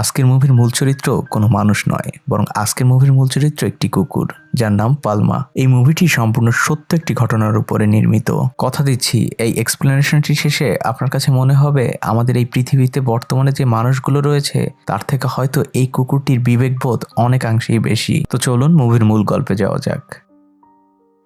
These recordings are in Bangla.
আজকের মুভির মূল চরিত্র কোনো মানুষ নয়, বরং আজকের মুভির মূল চরিত্র একটি কুকুর, যার নাম পালমা। এই মুভিটি সম্পূর্ণ সত্য একটি ঘটনার উপরে নির্মিত। কথা দিচ্ছি, এই এক্সপ্লেনেশনটি শেষে আপনার কাছে মনে হবে আমাদের এই পৃথিবীতে বর্তমানে যে মানুষগুলো রয়েছে তার থেকে হয়তো এই কুকুরটির বিবেকবোধ অনেকাংশেই বেশি। তো চলুন মুভির মূল গল্পে যাওয়া যাক।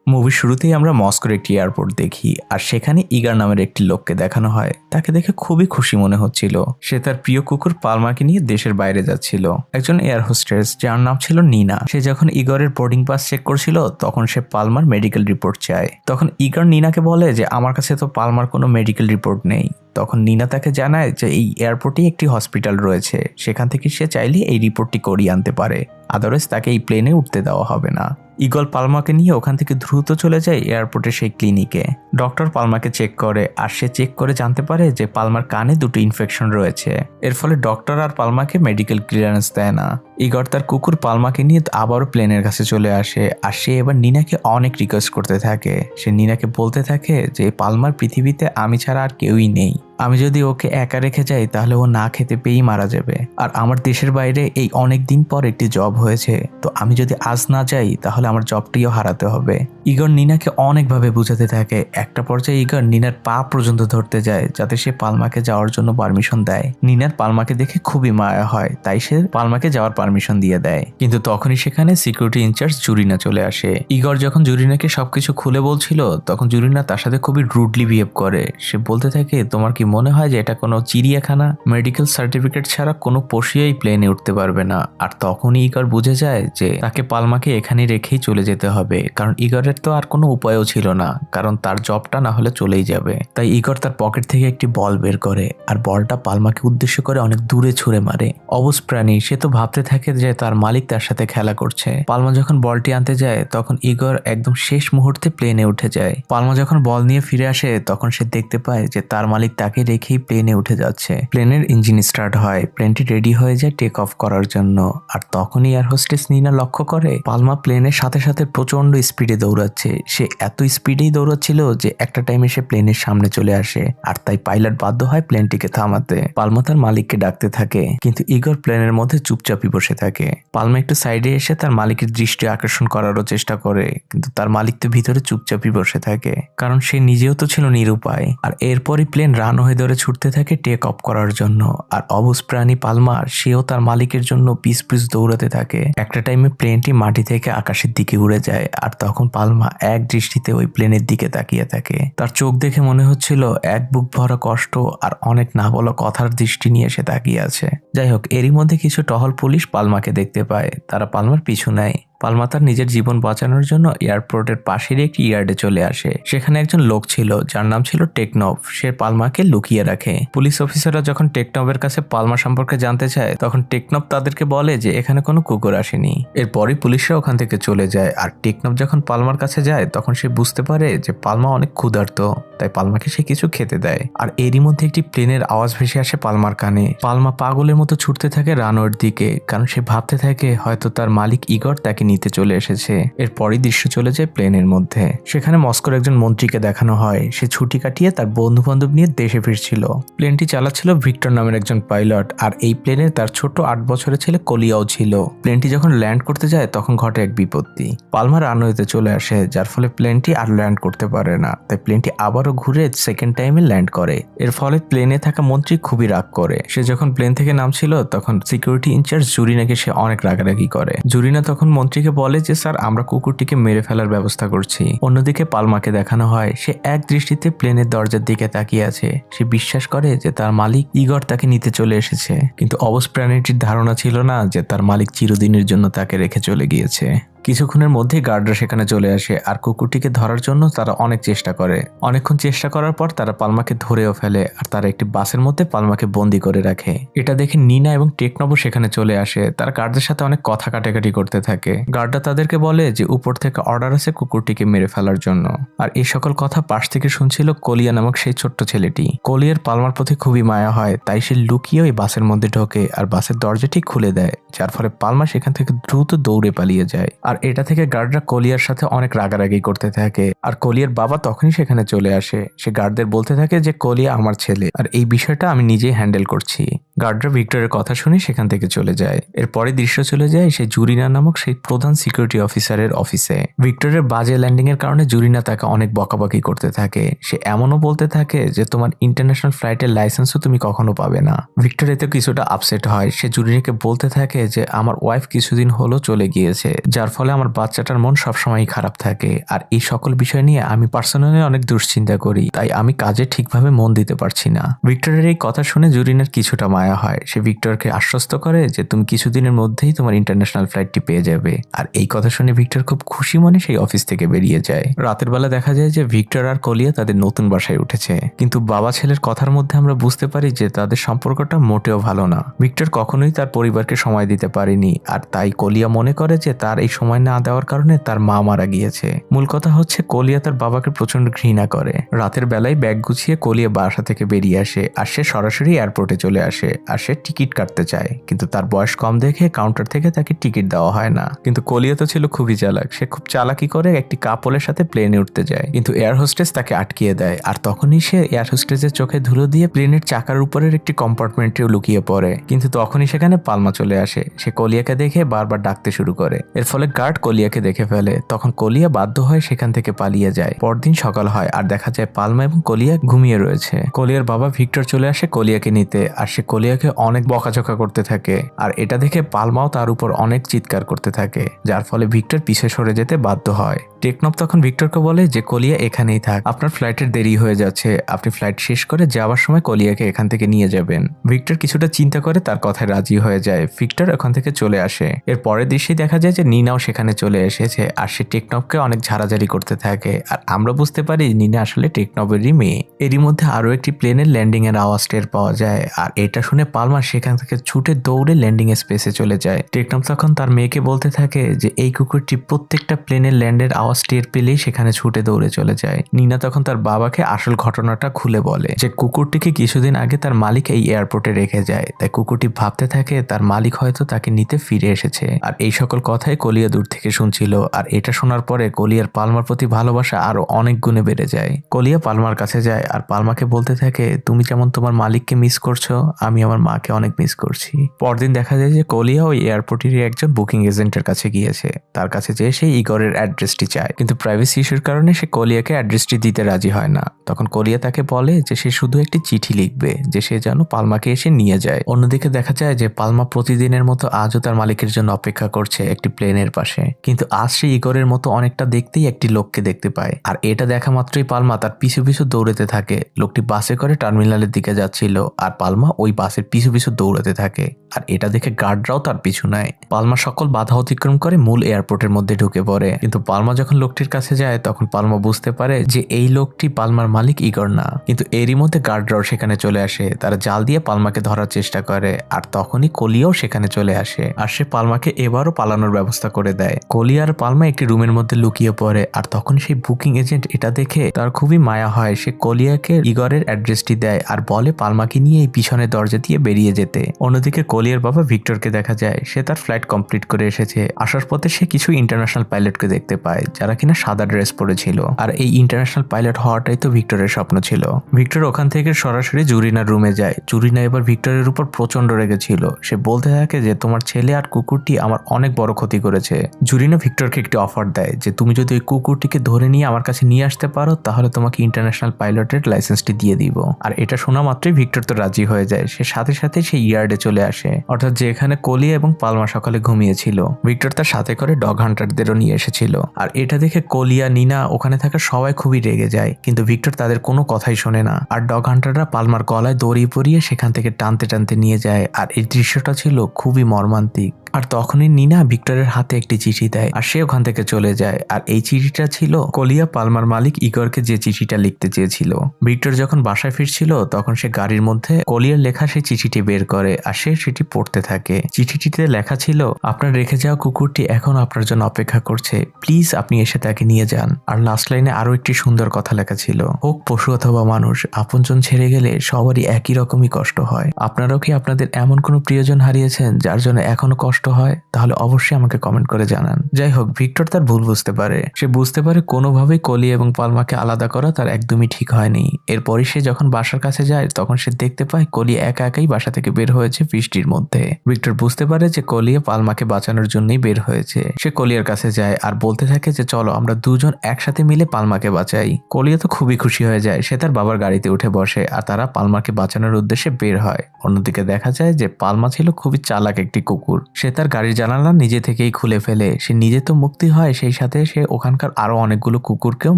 মুভির শুরুতেই আমরা মস্কোর একটি এয়ারপোর্ট দেখি, আর সেখানে ইগার নামের একটি লোককে দেখানো হয়। তাকে দেখে খুবই খুশি মনে হচ্ছিল। সে তার প্রিয় কুকুর পালমাকে নিয়ে দেশের বাইরে যাচ্ছিল। একজন এয়ার হোস্টেস যার নাম ছিল নিনা, সে যখন ইগরের বোর্ডিং পাস চেক করছিল তখন সে পালমার মেডিকেল রিপোর্ট চায়। তখন ইগার নিনাকে বলে যে আমার কাছে তো পালমার কোনো মেডিকেল রিপোর্ট নেই। তখন নিনা তাকে জানায় যে এই এয়ারপোর্টে একটি হসপিটাল রয়েছে, সেখান থেকে সে চাইলে এই রিপোর্টটি করিয়ে আনতে পারে, আদারওয়াইজ তাকে এই প্লেনে উঠতে দেওয়া হবে না। ইগল পালমাকে নিয়ে ওখান থেকে দ্রুত চলে যায় এয়ারপোর্টের সেই ক্লিনিকে। ডক্টর পালমাকে চেক করে, আর সে চেক করে জানতে পারে যে পালমার কানে দুটো ইনফেকশন রয়েছে। এর ফলে ডক্টর আর পালমাকে মেডিকেল ক্লিয়ারেন্স দেয় না। ইগর তার কুকুর পালমাকে নিয়ে আবারও প্লেনের কাছে চলে আসে, আর সে এবার নিনাকে অনেক রিকোয়েস্ট করতে থাকে। সে নিনাকে বলতে থাকে যে পালমার পৃথিবীতে আমি ছাড়া আর কেউই নেই। আমি যদি ওকে একা রেখে যাই তাহলে ও না খেতে পেয়েই মারা যাবে। আর আমার দেশের বাইরে এই অনেক দিন পর একটি জব হয়েছে, তো আমি যদি আজ না যাই তাহলে আমার জবটিও হারাতে হবে। ইগর নিনাকে অনেকভাবে বুঝাতে থাকে। একটা পর্যায়ে ইগর নিনার পা পর্যন্ত ধরতে যায় যাতে সে পালমাকে যাওয়ার জন্য পারমিশন দেয়। নিনার পালমাকে দেখে খুবই মায়া হয়, তাই সে পালমাকে যাওয়ার পারমিশন দিয়ে দেয়। কিন্তু তখনই সেখানে সিকিউরিটি ইনচার্জ জুরিনা চলে আসে। ইগর যখন জুরিনাকে সবকিছু খুলে বলছিল তখন জুরিনা তার সাথে খুবই রুডলি বিহেভ করে। সে বলতে থাকে, তোমার কি মনে হয় যে এটা কোনো চিড়িয়াখানা? মেডিকেল সার্টিফিকেট ছাড়া কোনো পশুই প্লেনে উঠতে পারবে না। আর তখনই ইগর বুঝে যায় যে তাকে পালমাকে এখানে রেখেই চলে যেতে হবে, কারণ ইগরের তো আর কোনো উপায়ও ছিল না, কারণ তার জবটা না হলে চলেই যাবে। তাই ইগর তার পকেট থেকে একটি বল বের করে, আর বলটা পালমাকে উদ্দেশ্য করে অনেক দূরে ছুঁড়ে মারে। অবুঝ প্রাণী সে তো ভাবতে থাকে যে তার মালিক তার সাথে খেলা করছে। পালমা যখন বলটি আনতে যায় তখন ইগর একদম শেষ মুহূর্তে প্লেনে উঠে যায়। পালমা যখন বল নিয়ে ফিরে আসে তখন সে দেখতে পায় যে তার মালিক তাকে রেখেই প্লেনে উঠে যাচ্ছে। প্লেনের ইঞ্জিন স্টার্ট হয়, প্লেনটি রেডি হয়ে যায় টেক অফ করার জন্য। আর তখনই এয়ার হোস্টেস নিনা লক্ষ্য করে পালমা প্লেনের সাথে সাথে প্রচন্ড স্পিডে দৌড়াচ্ছে। সে এত স্পিডেই দৌড়াচ্ছিল যে একটা টাইমে সে প্লেনের সামনে চলে আসে, আর তাই পাইলট বাধ্য হয় প্লেনটিকে থামাতে। পালমা তার মালিককে ডাকতে থাকে, কিন্তু ইগর প্লেনের মধ্যে চুপচাপই বসে থাকে। পালমা একটু সাইডে এসে তার মালিকের দৃষ্টি আকর্ষণ করারও চেষ্টা করে, কিন্তু তার মালিক তো ভিতরে চুপচাপই বসে থাকে, কারণ সে নিজেও তো ছিল নিরুপায়। আর এরপরই প্লেন রানওয়ে ধরে ছুটতে থাকে টেক অফ করার জন্য। আর অবুঝ প্রাণী পালমা সেও তার মালিকের জন্য পিস পিস দৌড়াতে থাকে। একটা টাইমে প্লেনটি মাটি থেকে আকাশের দিকে উড়ে যায়, আর তখন পালমা এক দৃষ্টিতে ওই প্লেনের দিকে তাকিয়ে থাকে। তার চোখ দেখে মনে হচ্ছিল এক বুক ভরা কষ্ট আর অনেক না বলা কথার দৃষ্টি নিয়ে সে তাকিয়ে আছে। যাই হোক, এরই মধ্যে কিছু টহল পুলিশ পালমাকে দেখতে পায়। তারা পালমার পিছু নেয়। পালমা তার নিজের জীবন বাঁচানোর জন্য এয়ারপোর্টের পাশেরই একটি ইয়ার্ডে চলে আসে। সেখানে একজন লোক ছিল যার নাম ছিল টেকনভ। সে পালমাকে লুকিয়ে রাখে। পুলিশ অফিসাররা যখন টেকনভের কাছে পালমা সম্পর্কে জানতে চায় তখন টেকনভ তাদেরকে বলে যে এখানে কোনো কুকুর আসেনি। এরপরই পুলিশরা ওখান থেকে চলে যায়। আর টেকনভ যখন পালমার কাছে যায় তখন সে বুঝতে পারে যে পালমা অনেক ক্ষুধার্ত, তাই পালমাকে সে কিছু খেতে দেয়। আর এরই মধ্যে একটি প্লেনের আওয়াজ ভেসে আসে পালমার কানে। পালমা পাগলের মতো ছুটতে থাকে রানওয়ের দিকে, কারণ সে ভাবতে থাকে হয়তো তার মালিক ইগর তাকে নিতে চলে এসেছে। এরপরই দৃশ্য চলে যায় প্লেনের মধ্যে। সেখানে মস্কোর একজন মন্ত্রীকে দেখানো হয়। সে ছুটি কাটিয়ে তার বন্ধু বান্ধব নিয়ে দেশে ফিরছিল। প্লেনটি চালাচ্ছিল ভিক্টর নামের একজন পাইলট, আর এই প্লেনে তার ছোট 8 বছরের ছেলে কলিয়াও ছিল। প্লেনটি যখন ল্যান্ড করতে যায় তখন ঘটে এক বিপত্তি। পালমা রানওয়েতে চলে আসে, যার ফলে প্লেনটি আর ল্যান্ড করতে পারে না। তাই প্লেনটি আবারও ঘুরে সেকেন্ড টাইমে ল্যান্ড করে। এর ফলে প্লেনে থাকা মন্ত্রী খুবই রাগ করে। সে যখন প্লেন থেকে নামছিল তখন সিকিউরিটি ইনচার্জ জুরিনাকে সে অনেক রাগারাগি করে। জুরিনা তখন মন্ত্রীকে বলে যে স্যার, আমরা কুকুরটিকে মেরে ফেলার ব্যবস্থা করছি। অন্যদিকে পালমাকে দেখানো হয় সে এক দৃষ্টিতে প্লেনের দরজার দিকে তাকিয়ে আছে। সে বিশ্বাস করে যে তার মালিক ইগর তাকে নিতে চলে এসেছে, কিন্তু অবুঝ প্রাণীটির ধারণা ছিল না যে তার মালিক চিরদিনের জন্য তাকে রেখে চলে গিয়েছে। কিছুক্ষণের মধ্যেই গার্ডরা সেখানে চলে আসে, আর কুকুরটিকে ধরার জন্য তারা অনেক চেষ্টা করে। অনেকক্ষণ চেষ্টা করার পর তারা পালমাকে ধরেও ফেলে, আর তারা একটি বাসের মধ্যে পালমাকে বন্দি করে রাখে। এটা দেখে নিনা এবং টেকনভও সেখানে চলে আসে। তারা গার্ডদের সাথে অনেক কথা কাটাকাটি করতে থাকে। গার্ডরা তাদেরকে বলে যে উপর থেকে অর্ডার আছে কুকুরটিকে মেরে ফেলার জন্য। আর এই সকল কথা পাশ থেকে শুনছিল কলিয়া নামক সেই ছোট্ট ছেলেটি। কলিয়ার পালমার প্রতি খুবই মায়া হয়, তাই সে লুকিয়ে ওই বাসের মধ্যে ঢোকে আর বাসের দরজাটি খুলে দেয়, যার ফলে পালমা সেখান থেকে দ্রুত দৌড়ে পালিয়ে যায়। আর এটা থেকে গার্ডরা কলিয়ার সাথে অনেক রাগারাগি করতে থাকে। আর কলিয়ার বাবা তখনই সেখানে চলে আসে। সে গার্ডদের বলতে থাকে যে কলিয়া আমার ছেলে, আর এই বিষয়টা আমি নিজেই হ্যান্ডেল করছি। গার্ডরা ভিক্টরের কথা শুনে সেখান থেকে চলে যায়। এরপরে দৃশ্য চলে যায় সেই জুরিনা নামক সেই প্রধান সিকিউরিটি অফিসারের অফিসে। ভিক্টরের বাজে ল্যান্ডিং এর কারণে জুরিনা তাকে অনেক বকাবকি করতে থাকে। সে এমনও বলতে থাকে যে তোমার ইন্টারন্যাশনাল ফ্লাইটের লাইসেন্সও তুমি কখনো পাবে না। ভিক্টর এতে কিছুটা আপসেট হয়। সে জুরিনাকে বলতে থাকে যে আমার ওয়াইফ কিছুদিন হলো চলে গিয়েছে, যার ফলে আমার বাচ্চাটার মন সবসময় খারাপ থাকে, আর এই সকল বিষয় নিয়ে আমি পার্সোনালি অনেক দুশ্চিন্তা করি, তাই আমি কাজে ঠিকভাবে মন দিতে পারছি না। ভিক্টরের এই কথা শুনে জুরিনার কিছুটা মায়া হয়। সে ভিক্টরকে আশ্বস্ত করে যে তুমি কিছুদিনের মধ্যেই তোমার ইন্টারন্যাশনাল ফ্লাইটটি পেয়ে যাবে। আর এই কথা শুনে ভিক্টর খুব খুশি মনে সেই অফিস থেকে বেরিয়ে যায়। রাতের বেলা দেখা যায় যে ভিক্টর আর কলিয়া তাদের নতুন বাসায় উঠেছে, কিন্তু বাবা ছেলের কথার মধ্যে আমরা বুঝতে পারি যে তাদের সম্পর্কটা মোটেও ভালো না। ভিক্টর কখনোই তার পরিবারকে সময় দিতে পারেনি, আর তাই কলিয়া মনে করে যে তার এই সময় না দেওয়ার কারণে তার মা মারা গিয়েছে। মূল কথা হচ্ছে কলিয়া তার বাবাকে প্রচন্ড ঘৃণা করে। রাতের বেলায় ব্যাগ গুছিয়ে কলিয়া বাসা থেকে বেরিয়ে আসে, আর সে সরাসরি এয়ারপোর্টে চলে আসে। আর সে টিকিট কাটতে চায়, কিন্তু তার বয়স কম দেখে কাউন্টার থেকে তাকে টিকিট দেওয়া হয় না। কিন্তু কলিয়া তো ছিল খুবই চালাক। সে খুব চালাকি করে একটি কাপলের সাথে প্লেনে উঠতে যায়, কিন্তু এয়ার হোস্টেস তাকে আটকিয়ে দেয়। আর তখনই সে এয়ার হোস্টেসের চোখে ধুলো দিয়ে প্লেনের চাকার উপরের একটি কম্পার্টমেন্টেও লুকিয়ে পড়ে। কিন্তু তখনই সেখানে পালমা চলে আসে। সে কলিয়াকে দেখে বারবার ডাকতে শুরু করে। এর ফলে গার্ড কলিয়াকে দেখে ফেলে। তখন কলিয়া বাধ্য হয় সেখান থেকে পালিয়ে যায়। পরদিন সকাল হয় আর দেখা যায় পালমা এবং কলিয়া ঘুমিয়ে রয়েছে। কলিয়ার বাবা ভিক্টর চলে আসে কলিয়াকে নিতে, আর সে কলিয়াকে অনেক বকাঝকা করতে থাকে। আর এটা দেখে পালমাও তার উপর অনেক চিৎকার করতে থাকে, যার ফলে ভিক্টর পিছে সরে যেতে বাধ্য হয়। টেকনফ তখন ভিক্টরকে বলে যে কলিয়া এখানেই থাক, আপনার ফ্লাইটের দেরি হয়ে যাচ্ছে, আপনি ফ্লাইট শেষ করে যাওয়ার সময় কলিয়াকে এখান থেকে নিয়ে যাবেন। ভিক্টর কিছুটা চিন্তা করে তার কথায় রাজি হয়ে যায়। ভিক্টর ওখান থেকে চলে আসে। এর পরের দৃশ্যে দেখা যায় যে নিনাও সেখানে চলে এসেছে, আর সে টেকনফকে অনেক ঝাড়াঝাড়ি করতে থাকে। আর আমরা বুঝতে পারি নিনা আসলে টেকনফেরই মেয়ে। এরই মধ্যে আরো একটি প্লেনের ল্যান্ডিং এর আওয়াজ টের পাওয়া যায়, আর এটা শুনে পালমা সেখান থেকে ছুটে দৌড়ে ল্যান্ডিং স্পেসে চলে যায়। টেকনফ তখন তার মেয়েকে বলতে থাকে যে এই কুকুরটি প্রত্যেকটা প্লেনের ল্যান্ডের আওয়াজ টের পেলেই সেখানে ছুটে দৌড়ে চলে যায়। নিনা তখন তার বাবাকে আসল ঘটনাটা খুলে বলে যে কুকুরটিকে কিছুদিন আগে তার মালিক এই এয়ারপোর্টে রেখে যায়, তাই কুকুরটি ভাবতে থাকে তার মালিক হয়তো তাকে নিতে ফিরে এসেছে। আর এই সকল কথাই কলিয়া দূর থেকে শুনছিল। আর এটা শোনার পরে কলিয়ার পালমার প্রতি ভালোবাসা আরো অনেক গুণে বেড়ে যায়। কলিয়া পালমার কাছে যায় আর পালমাকে বলতে থাকে তুমি যেমন তোমার মালিককে মিস করছো, আমি আমার মাকে অনেক মিস করছি। পরদিন দেখা যায় যে কলিয়া ওই এয়ারপোর্টেরই একজন বুকিং এজেন্টের কাছে গিয়েছে। তার কাছে যেয়ে সেই ইগরের অ্যাড্রেসটি চায়, কিন্তু প্রাইভেসি ইস্যুর কারণে সে কলিয়াকে অ্যাড্রেসটি দিতে রাজি হয় না। তখন কলিয়া তাকে বলে যে সে শুধু একটি চিঠি লিখবে, যে সে যেন পালমাকে এসে নিয়ে যায়। অন্যদিকে দেখা যায় যে পালমা প্রতিদিনের মতো আজও তার মালিকের জন্য অপেক্ষা করছে একটি প্লেনের পাশে, কিন্তু আজ সে ইগরের মতো অনেকটা দেখতেই একটি লোককে দেখতে পায়। আর এটা দেখা মাত্রই পালমা তার পিছু পিছু দৌড়াতে থাকে। লোকটি বাসে করে টার্মিনালের দিকে যাচ্ছিল, আর পালমা ওই বাসের পিছু পিছু দৌড়াতে থাকে। আর এটা দেখে গার্ডরাও তার পিছু নেয়। পালমা সকল বাধা অতিক্রম করে মূল এয়ারপোর্টের মধ্যে ঢুকে পড়ে, কিন্তু পালমা যখন লোকটির কাছে যায় তখন পালমা বুঝতে পারে যে এই লোকটি পালমার মালিক ইগর না। কিন্তু এরই মধ্যে গার্ডরাও সেখানে চলে আসে। তারা জাল দিয়ে পালমাকে ধরার চেষ্টা করে, আর তখনই কলিয়াও সেখানে চলে আসে, আর সে পালমাকে এবারও পালানোর ব্যবস্থা করে দেয়। কলিয়া আর পালমা একটি রুমের মধ্যে লুকিয়ে পড়ে, আর তখন সেই বুকিং এজেন্ট এটা দেখে তার খুবই মায়া হয়। সে কলিয়াকে ইগরের অ্যাড্রেসটি দেয় আর বলে পালমাকে নিয়ে এই পিছনের দরজা দিয়ে বেরিয়ে যেতে। অন্যদিকে কলিয়ার বাবা ভিক্টরকে দেখা যায় সে তার ফ্লাইট কমপ্লিট করে এসেছে। আসার পথে সে কিছু ইন্টারন্যাশনাল পাইলটকে দেখতে পায় যারা কিনা সাদা ড্রেস পরেছিল, আর এই ইন্টারন্যাশনাল পাইলট হওয়াটাই তো ভিক্টরের স্বপ্ন ছিল। ভিক্টর ওখান থেকে সরাসরি জুরিনার রুমে যায়। জুরিনা এবার ভিক্টরের উপর প্রচন্ড রেগেছিল। সে বলতে থাকে যে তোমার ছেলে আর কুকুরটি আমার অনেক বড় ক্ষতি করেছে। জুরিনা ভিক্টরকে একটি অফার দেয় যে তুমি যদি ওই কুকুরটিকে ধরে নিয়ে আমার কাছে নিয়ে আসতে পারো তাহলে তোমাকে ইন্টারন্যাশনাল পাইলটের লাইসেন্সটি দিয়ে দিব। আর এটা শোনা মাত্রই ভিক্টর তো রাজি হয়ে যায়। সে সাথে সাথে সেই ইয়ার্ডে চলে আসে, অর্থাৎ যেখানে কলিয়া এবং পালমা সকালে ঘুমিয়েছিল। ভিক্টর তার সাথে করে ডগ হান্টারদেরও নিয়ে এসেছিল। আর এটা দেখে কলিয়া, নিনা, ওখানে থাকা সবাই খুবই রেগে যায়, কিন্তু ভিক্টর তাদের কোনো কথাই শোনে না। আর ডগ হান্টাররা পালমার গলায় দড়ি পরিয়ে সেখান থেকে টানতে টানতে নিয়ে যায়। আর এই দৃশ্যটা ছিল খুবই মর্মান্তিক। আর তখনই নিনা ভিক্টরের হাতে একটি চিঠি দেয়, আর সে ওখান থেকে চলে যায়। আর এই চিঠিটা ছিল কলিয়া পালমার মালিক ইগরকে যে চিঠিটা লিখতে চেয়েছিল। ভিক্টর যখন বাসায় ফিরছিল তখন সে গাড়ির মধ্যে কলিয়ার লেখা সেই চিঠিটি বের করে, আর সে সেটি পড়তে থাকে। চিঠিটিতে লেখা ছিল, আপনার রেখে যাওয়া কুকুরটি এখন আপনার জন্য অপেক্ষা করছে, প্লিজ আপনি এসে তাকে নিয়ে যান। আর লাস্ট লাইনে আরো একটি সুন্দর কথা লেখা ছিল, হোক পশু অথবা মানুষ, আপনজন ছেড়ে গেলে সবারই একই রকমই কষ্ট হয়। আপনারাও কি আপনাদের এমন কোনো প্রিয়জন হারিয়েছেন যার জন্য এখনো কষ্ট কষ্ট হয় তাহলে অবশ্যই আমাকে কমেন্ট করে জানান। যাই হোক, ভিক্টর তার ভুল বুঝতে পারে। সে বুঝতে পারে কোনোভাবেই কলি এবং পালমাকে আলাদা করা তার একদমই ঠিক হয়নি। এরপরই সে যখন বাসার কাছে যায় তখন সে দেখতে পায় কলি একা একাই বাসা থেকে বের হয়েছে বৃষ্টির মধ্যে। ভিক্টর বুঝতে পারে যে কলিয়া পালমাকে বাঁচানোর জন্যই বের হয়েছে। সে কলিয়ার কাছে যায় আর বলতে থাকে যে চলো আমরা দুজন একসাথে মিলে পালমাকে বাঁচাই। কলিয়া তো খুবই খুশি হয়ে যায়। সে তার বাবার গাড়িতে উঠে বসে আর তারা পালমাকে বাঁচানোর উদ্দেশ্যে বের হয়। অন্যদিকে দেখা যায় যে পালমা ছিল খুবই চালাক একটি কুকুর। সে তার গাড়ির জানালা নিজে থেকেই খুলে ফেলে। সে নিজে তো মুক্তি হয়, সেই সাথে সে ওখানকার আরো অনেকগুলো কুকুরকেও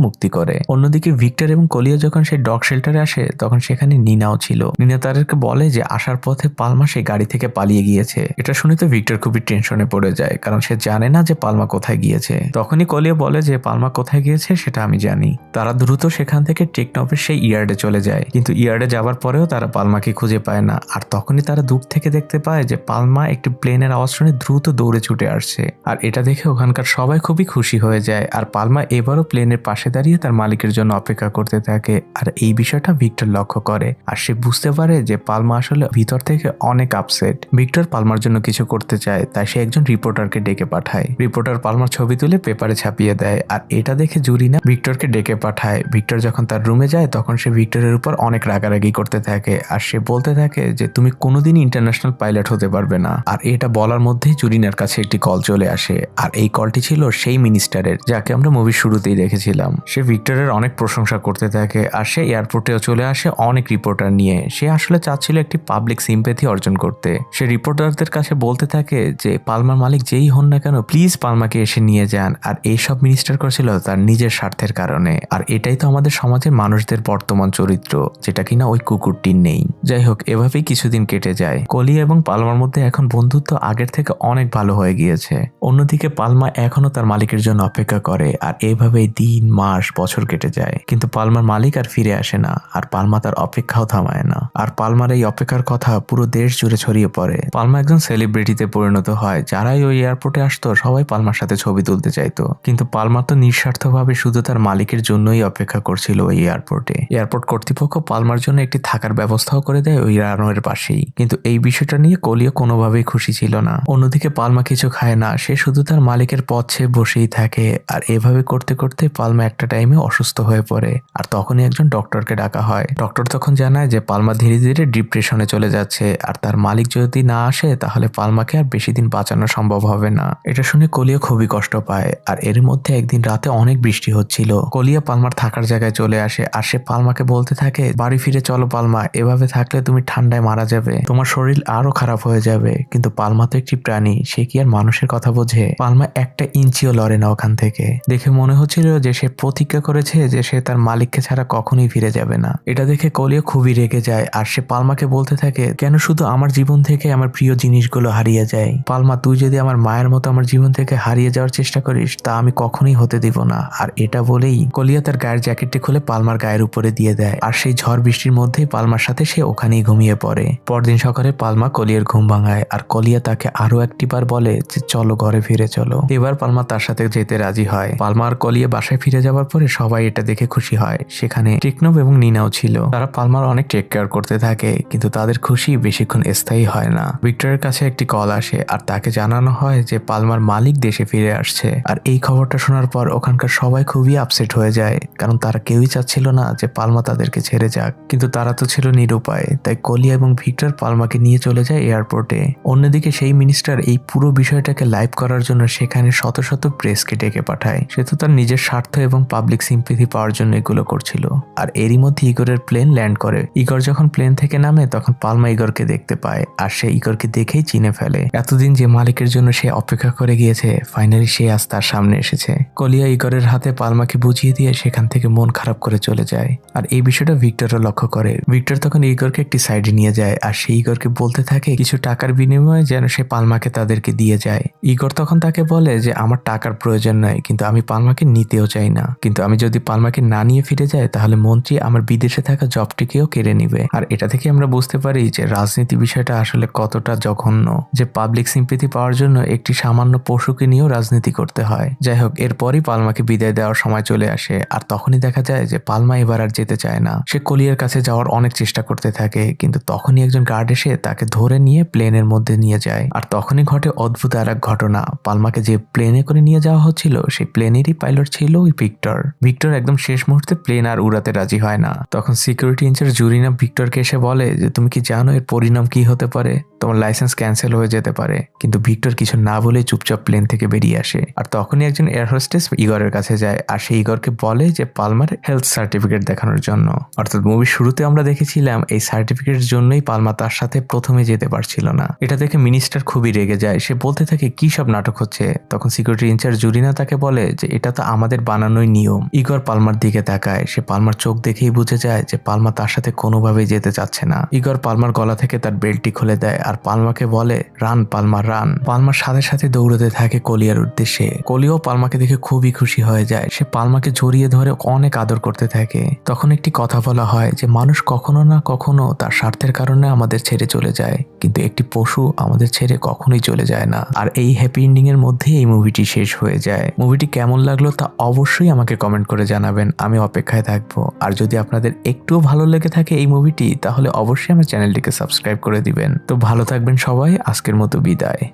মুক্তি করে। অন্যদিকে ভিক্টর এবং কলিয়া যখন সেই ডগ শেল্টারে আসে তখন সেখানে নিনাও ছিল। নিনা তাদেরকে বলে যে আসার পথে পালমা সেই গাড়ি থেকে পালিয়ে গিয়েছে। এটা শুনে তো ভিক্টর খুবই টেনশনে পড়ে যায়, কারণ সে জানে না যে পালমা কোথায় গিয়েছে। তখনই কলিয়া বলে যে পালমা কোথায় গিয়েছে সেটা আমি জানি। তারা দ্রুত সেখান থেকে টেকনফের সেই ইয়ার্ডে চলে যায়, কিন্তু ইয়ার্ডে যাওয়ার পরেও তারা পালমাকে খুঁজে পায় না। আর তখনই তারা দূর থেকে দেখতে পায় যে পালমা একটি প্লেনের আওয়াজ শুনে দ্রুত দৌড়ে ছুটে আসছে। আর এটা দেখে ওখানকার সবাই খুবই খুশি হয়ে যায়। আর পালমা এবারও প্লেনের পাশে দাঁড়িয়ে তার মালিকের জন্য অপেক্ষা করতে থাকে। আর এই বিষয়টা ভিক্টর লক্ষ্য করে আর সে বুঝতে পারে যে পালমা আসলে ভিতর থেকে অনেক আপসেট। ভিক্টর পালমার জন্য কিছু করতে চায়, তাই সে একজন রিপোর্টারকে ডেকে পাঠায়। রিপোর্টার পালমার ছবি তুলে পেপারে ছাপিয়ে দেয়। আর এটা দেখে জুরিনা ভিক্টরকে ডেকে পাঠায়। ভিক্টর যখন তার রুমে যায় তখন সে ভিক্টরের উপর অনেক রাগারাগি করতে থাকে আর সে বলতে থাকে যে তুমি কোনোদিনই ইন্টারন্যাশনাল পাইলট হতে পারবে না। আর এটা বলার মধ্যেই জুরিনার কাছে একটি কল চলে আসে। আর এই কলটি ছিল সেই মিনিস্টারের, যাকে আমরা মুভির শুরুতেই দেখেছিলাম। সে ভিক্টরের অনেক প্রশংসা করতে থাকে আর সে এয়ারপোর্টেও চলে আসে অনেক রিপোর্টার নিয়ে। সে আসলে চাচ্ছিল একটি পাবলিক সিম্প্যাথি অর্জন করতে। সে রিপোর্টারদের কাছে বলতে থাকে যে পালমার মালিক যেই হন না কেন প্লিজ পালমাকে এসে নিয়ে যান। আর এইসব মিনিস্টার করছিল তার নিজের স্বার্থের কারণে। আর এটাই তো আমাদের সমাজের মানুষদের বর্তমান চরিত্র, যেটা কিনা ওই কুকুরটির নেই। যাই হোক, এভাবেই কিছুদিন কেটে যায়। কলি এবং পালমার মধ্যে এখন বন্ধুত্ব আগের থেকে অনেক ভালো হয়ে গিয়েছে। অন্যদিকে পালমা এখনো তার মালিকের জন্য অপেক্ষা করে আর এইভাবেই দিন মাস বছর কেটে যায়, কিন্তু পালমার মালিক আর ফিরে আসে না। আর পালমা তার অপেক্ষাও থামায় না। আর পালমার এই অপেক্ষার কথা পুরো দেশ জুড়ে ছড়িয়ে পড়ে। পালমা একজন সেলিব্রিটিতে পরিণত হয়। যারাই ওই এয়ারপোর্টে আসতো সবাই পালমার সাথে ছবি তুলতে চাইতো, কিন্তু পালমা তো নিঃস্বার্থভাবে শুধু তার মালিকের জন্যই অপেক্ষা করছিল ওই এয়ারপোর্টে। এয়ারপোর্ট কর্তৃপক্ষ পালমার জন্য একটি থাকার ব্যবস্থাও করে দেয় ওই রানওয়ের পাশেই, কিন্তু এই বিষয়টা নিয়ে কলিও কোনোভাবেই খুশি ছিল না। অন্যদিকে পালমা কিছু খায় না, সে শুধু তার মালিকের পথ ছেয়ে বসেই থাকে। আর এভাবে করতে করতে পালমা একটা টাইমে অসুস্থ হয়ে পড়ে। আর তখনই একজন ডক্টরকে ডাকা হয়। ডক্টর তখন জানায় যে পালমা ধীরে ধীরে ডিপ্রেশনে চলে যাচ্ছে আর তার মালিক যদি না আসে তাহলে পালমাকে আর বেশি দিন বাঁচানো সম্ভব হবে না। এটা শুনে কলিয়া খুবই কষ্ট পায়। আর এর মধ্যে একদিন রাতে অনেক বৃষ্টি হচ্ছিল। কলিয়া পালমার থাকার জায়গায় চলে আসে আর সে পালমাকে বলতে থাকে বাড়ি ফিরে চলো পালমা, এভাবে থাকলে তুমি ঠান্ডায় মারা যাবে, তোমার শরীর আরো খারাপ হয়ে যাবে। কিন্তু পালমা তো একটি প্রাণী, সে কি আর মানুষের কথা বোঝে? পালমা একটা ইঞ্চিও লড়ে না ওখান থেকে। দেখে মনে হচ্ছিল যে সে প্রতিজ্ঞা করেছে যে সে তার মালিককে ছাড়া কখনোই ফিরে যাবে না। এটা দেখে কলিয়া খুবই রেগে যায় আর সে পালমাকে বলতে থাকে কেন শুধু আমার জীবন থেকে আমার প্রিয় জিনিসগুলো হারিয়ে যায়? পালমা, তুই যদি আমার মায়ের মতো আমার জীবন থেকে হারিয়ে যাওয়ার চেষ্টা করিস তা আমি কখনোই হতে দিব না। আর এটা বলেই কলিয়া তার গায়ের জ্যাকেটটি খুলে পালমার গায়ের উপরে দিয়ে দেয়। আর সেই ঝড় বৃষ্টির মধ্যেই পালমার সাথে সে ওখানেই ঘুমিয়ে পড়ে। পরদিন সকালে পালমা কলিয়ার ঘুম ভাঙায় আর কলিয়া তাকে আরো একটিবার বলে যে চলো ঘরে ফিরে চলো। এবার পালমা তার সাথে যেতে রাজি হয়। পালমা আর কলিয়া বাসায় ফিরে যাওয়ার পরে সবাই এটা দেখে খুশি হয়। সেখানে টেকনফ এবং নিনাও ছিল। তারা পালমার অনেক টেক কেয়ার করতে থাকে, কিন্তু তাদের খুশি বেশিক্ষণ স্থায়ী হয় না। ভিক্টরের কাছে একটি কল আসে আর তাকে জানানো হয় যে পালমার মালিক দেশে ফিরে আসছে। আর এই খবরটা শোনার পর ওখানকার সবাই খুবই আপসেট হয়ে যায়, কারণ তারা কেউই চাচ্ছিল না যে পালমা তাদেরকে ছেড়ে যাক। কিন্তু তারা তো ছিল নিরুপায়, তাই কলিয়া এবং ভিক্টর পালমাকে নিয়ে চলে যায় এয়ারপোর্টে। অন্যদিকে সেই মিনিস্টার এই পুরো বিষয়টাকে লাইভ করার জন্য সেখানে শত শত প্রেসকে ডেকে পাঠায়। সে তো তার নিজের স্বার্থ এবং পাবলিক সিম্পেথি পাওয়ার জন্য এগুলো করছিল। আর এরই মধ্যে ইগরের প্লেন ল্যান্ড করে। ইগর যখন প্লেন থেকে নামে তখন পালমা ইগরকে দেখতে পায় আর সে ইগরকে দেখেই চিনে ফেলে। এতদিন যে মালিকের জন্য সে অপেক্ষা করে গিয়েছে, ফাইনালি সে আজ তার সামনে এসেছে। কলিয়া ইগরের হাতে পালমাকে বুঝিয়ে দিয়ে সেখান থেকে মন খারাপ করে চলে যায়। আর এই বিষয়টা ভিক্টরও লক্ষ্য করে। ভিক্টর তখন ইগরকে একটি সাইডে নিয়ে যায় আর সে ইগরকে বলতে থাকে কিছু টাকার বিনিময়ে যেন সে পালমাকে তাদেরকে দিয়ে যায়। ইগর তখন তাকে বলে যে আমার টাকার প্রয়োজন নয়, কিন্তু আমি পালমাকে নিতেও চাই না। কিন্তু আমি যদি পালমাকে না নিয়ে ফিরে যাই তাহলে মন্ত্রী আমার বিদেশে থাকা জবটিকেও কেড়ে নিবে। আর এটা থেকে আমরা বুঝতে পারি যে রাজনীতি বিষয়টা আসলে কতটা জঘন্য, যে পাবলিক সিম্পেথি পাওয়ার জন্য একটি সামান্য পশুকে নিয়েও রাজনীতি করতে হয়। যাই হোক, এরপর পরই পালমাকে বিদায় দেওয়ার সময় চলে আসে আর তখনই দেখা যায় যে পালমা এবার আর যেতে চায় না। সে কলিয়ার কাছে যাওয়ার অনেক চেষ্টা করতে থাকে, কিন্তু তখনই একজন গার্ড এসে তাকে ধরে নিয়ে প্লেনের মধ্যে নিয়ে যায়। আর তখনই ঘটে অদ্ভুত আর এক ঘটনা। পালমাকে যে প্লেনে করে নিয়ে যাওয়া হচ্ছিল সেই প্লেনেরই পাইলট ছিল ওই ভিক্টর। ভিক্টর একদম শেষ মুহূর্তে প্লেন আর উড়াতে রাজি হয় না। তখন সিকিউরিটি ইনচার্জ জুরিনা ভিক্টরকে এসে বলে যে তুমি কি জানো এর পরিণাম কি হতে পারে, তোমার লাইসেন্স ক্যান্সেল হয়ে যেতে পারে। কিন্তু ভিক্টর কিছু না বলে চুপচাপ প্লেন থেকে বেরিয়ে আসে। আর তখনই একজন এয়ার হোস্টেস ইগরের কাছে যায় আর সেই ইগরকে বলে যে পালমার হেলথ সার্টিফিকেট দেখানোর জন্য। অর্থাৎ মুভির শুরুতে আমরা দেখেছিলাম এই সার্টিফিকেটের জন্যই পালমা তার সাথে প্রথমে যেতে পারছিল না। এটা দেখে মিনিস্টার খুবই রেগে যায়, সে বলতে থাকে কি সব নাটক হচ্ছে। তখন সিকিউরিটি ইনচার্জ জুরিনা তাকে বলে যে এটা তো আমাদের বানানোই নিয়ম। ইগর পালমার দিকে তাকায়, সে পালমার চোখ দেখেই বুঝে যায় যে পালমা তার সাথে কোনোভাবেই যেতে চাচ্ছে না। ইগর পালমার গলা থেকে তার বেল্টটি খুলে দেয় আর পালমাকে বলে রান পালমা রান। পালমার সাথে সাথে দৌড়তে থাকে কলিয়ার উদ্দেশ্যে। কলিও পালমাকে দেখে খুবই খুশি হয়ে যায়, সে পালমাকে জড়িয়ে ধরে অনেক আদর করতে থাকে। তখন একটি কথা বলা হয় যে মানুষ কখনো না কখনো তার স্বার্থের কারণে আমাদের ছেড়ে চলে যায়, কিন্তু একটি পশু আমাদের ছেড়ে কখনোই চলে যায় না। আর এই হ্যাপি এন্ডিং এর মধ্যে এই মুভিটি শেষ হয়ে যায়। মুভিটি কেমন লাগলো তা অবশ্যই আমাকে কমেন্ট করে জানাবেন, আমি অপেক্ষায় থাকবো। আর যদি আপনাদের একটুও ভালো লেগে থাকে এই মুভিটি তাহলে অবশ্যই আমার চ্যানেলটিকে সাবস্ক্রাইব করে দিবেন। তো ভালো থাকবেন সবাই, আজকের মতো বিদায়।